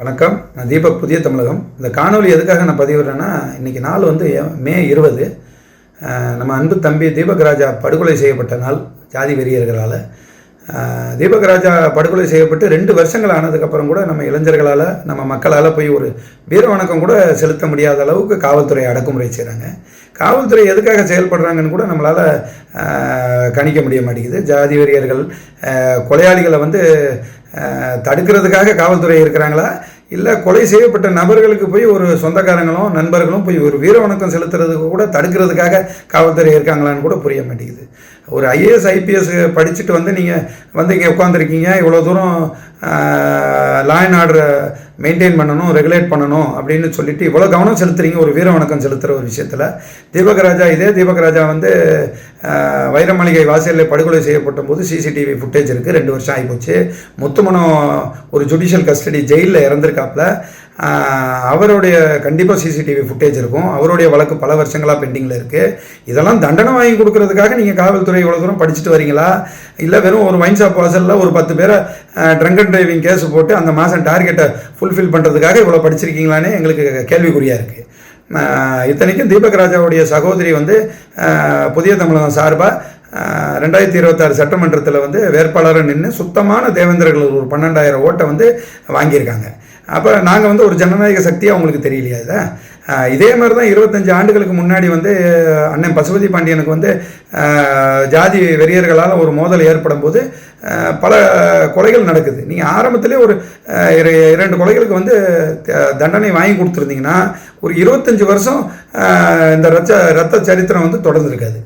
வணக்கம். நான் தீபக், புதிய தமிழகம். இந்த காணொலி எதுக்காக நான் பதிவிடுறேன்னா, இன்றைக்கி நாள் வந்து மே 20. நம்ம அன்பு தம்பி தீபக் ராஜா படுகொலை செய்யப்பட்ட நாள் ஜாதி வெறியர்களால். தீபக் ராஜா படுகொலை செய்யப்பட்டு 2 வருஷங்கள் ஆனதுக்கப்புறம் கூட நம்ம இளைஞர்களால், நம்ம மக்களால் போய் ஒரு வீர வணக்கம் கூட செலுத்த முடியாத அளவுக்கு காவல்துறை அடக்குமுறை செய்கிறாங்க. காவல்துறை எதுக்காக செயல்படுறாங்கன்னு கூட நம்மளால் கணிக்க முடிய மாட்டேங்குது. ஜாதி வெறியர்கள் கொலையாளிகளை வந்து தடுக்கிறதுக்காக காவல்துறை இருக்கிறாங்களா, இல்லை கொலை செய்யப்பட்ட நபர்களுக்கு போய் ஒரு சொந்தக்காரங்களும் நண்பர்களும் போய் ஒரு வீர வணக்கம் செலுத்துறதுக்கு கூட தடுக்கிறதுக்காக காவல்துறை இருக்காங்களான்னு கூட புரிய மாட்டேங்குது. ஒரு ஐஏஎஸ் ஐபிஎஸ் படிச்சுட்டு வந்து நீங்கள் வந்து இங்கே உட்காந்துருக்கீங்க, இவ்வளோ தூரம் லா அண்ட் ஆர்டரை மெயின்டைன் பண்ணணும், ரெகுலேட் பண்ணணும் அப்படின்னு சொல்லிட்டு இவ்வளோ கவனம் செலுத்துறீங்க ஒரு வீர வணக்கம் செலுத்துகிற ஒரு விஷயத்தில். தீபக் ராஜா வந்து வைரமளிகை வாசலில் படுகொலை செய்யப்பட்ட போது சிசிடிவி ஃபுட்டேஜ் இருக்குது. 2 வருஷம் ஆகிப்போச்சு. முத்துமனம் ஒரு ஜுடிஷியல் கஸ்டடி ஜெயிலில் இறந்துருக்காப்புல. அவருடைய கண்டிப்பாக சிசிடிவி ஃபுட்டேஜ் இருக்கும். அவருடைய வழக்கு பல வருஷங்களாக பெண்டிங்கில் இருக்குது. இதெல்லாம் தண்டனை வாங்கி கொடுக்கறதுக்காக நீங்கள் காவல்துறை இவ்வளோ தூரம் படிச்சுட்டு வரீங்களா, இல்லை வெறும் ஒரு வைன் ஷாப் வாசலில் ஒரு 10 பேரை ட்ரங்க் அண்ட் டிரைவிங் கேஸ் போட்டு அந்த மாதம் டார்கெட்டை ஃபுல்ஃபில் பண்ணுறதுக்காக இவ்வளோ படிச்சிருக்கீங்களானே எங்களுக்கு கேள்விக்குறியாக இருக்குது. இத்தனைக்கும் தீபக் ராஜாவுடைய சகோதரி வந்து புதிய தமிழகம் சார்பாக 2026 சட்டமன்றத்தில் வந்து வேட்பாளரை நின்று சுத்தமான தேவேந்திரர்கள் ஒரு 12,000 ஓட்டை வந்து வாங்கியிருக்காங்க. அப்போ நாங்கள் வந்து ஒரு ஜனநாயக சக்தியாக அவங்களுக்கு தெரியலையா இதை? இதே மாதிரி தான் 25 ஆண்டுகளுக்கு முன்னாடி வந்து அண்ணன் பசுபதி பாண்டியனுக்கு வந்து ஜாதி வெறியர்களால் ஒரு மோதல் ஏற்படும் போது பல கொலைகள் நடக்குது. நீங்கள் ஆரம்பத்திலே ஒரு 2 கொலைகளுக்கு வந்து தண்டனை வாங்கி கொடுத்துருந்தீங்கன்னா ஒரு 25 வருஷம் இந்த ரத்த சரித்திரம் வந்து தொடர்ந்துருக்காது.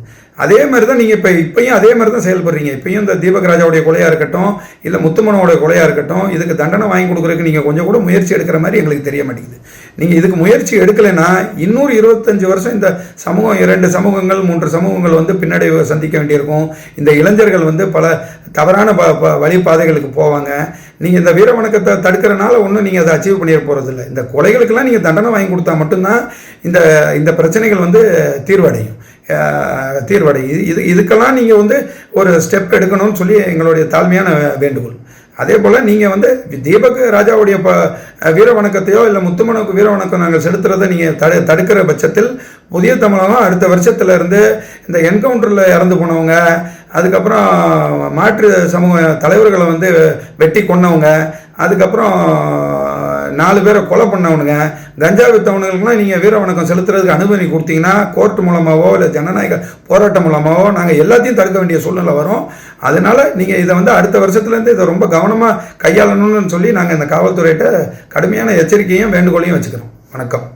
அதே மாதிரி தான் நீங்கள் இப்போயும் அதே மாதிரி தான் செயல்படுறீங்க. இப்போயும் இந்த தீபக் ராஜாவுடைய கொலையாக இருக்கட்டும், இல்லை முத்துமனோடைய கொலையாக இருக்கட்டும், இதுக்கு தண்டனை வாங்கி கொடுக்குறதுக்கு நீங்கள் கொஞ்சம் கூட முயற்சி எடுக்கிற மாதிரி எங்களுக்கு தெரிய மாட்டேங்குது. நீங்கள் இதுக்கு முயற்சி எடுக்கலைன்னா இன்னொரு 25 வருஷம் இந்த சமூகம் 2 சமூகங்கள் 3 சமூகங்கள் வந்து பின்னாடி சந்திக்க வேண்டியிருக்கும். இந்த இளைஞர்கள் வந்து பல தவறான வழிபாதைகளுக்கு போவாங்க. நீங்கள் இந்த வீர வணக்கத்தை தடுக்கிறனால ஒன்றும் நீங்கள் அதை அச்சீவ் பண்ணிட போகிறதில்ல. இந்த கொலைகளுக்கெல்லாம் நீங்கள் தண்டனை வாங்கி கொடுத்தா மட்டும்தான் இந்த பிரச்சனைகள் வந்து தீர்வடையும். இதுக்கெல்லாம் நீங்கள் வந்து ஒரு ஸ்டெப் எடுக்கணும்னு சொல்லி எங்களுடைய தாழ்மையான வேண்டுகோள். அதே போல் நீங்கள் வந்து தீபக் ராஜாவுடைய வீர வணக்கத்தையோ இல்லை முத்துமனுக்கு வீர வணக்கம் நாங்கள் செலுத்துறதை நீங்கள் தடுக்கிற பட்சத்தில் புதிய தமிழகம் அடுத்த வருஷத்துல இருந்து இந்த என்கவுண்டரில் இறந்து போனவங்க, அதுக்கப்புறம் மாற்று சமூக தலைவர்களை வந்து வெட்டி கொன்னவங்க, அதுக்கப்புறம் 4 பேரை கொலை பண்ணவனுங்க, கஞ்சா வித்தவனுங்களுக்குலாம் நீங்கள் வீர வணக்கம் செலுத்துறதுக்கு அனுமதி கொடுத்தீங்கன்னா கோர்ட் மூலமாகவோ இல்லை ஜனநாயக போராட்டம் மூலமாகவோ நாங்கள் எல்லாத்தையும் தடுக்க வேண்டிய சூழ்நிலை வரும். அதனால் நீங்கள் இதை வந்து அடுத்த வருஷத்துலேருந்து இதை ரொம்ப கவனமாக கையாளணும்னு சொல்லி நாங்கள் இந்த காவல்துறையிட்ட கடுமையான எச்சரிக்கையும் வேண்டுகோளையும் வச்சுக்கிறோம். வணக்கம்.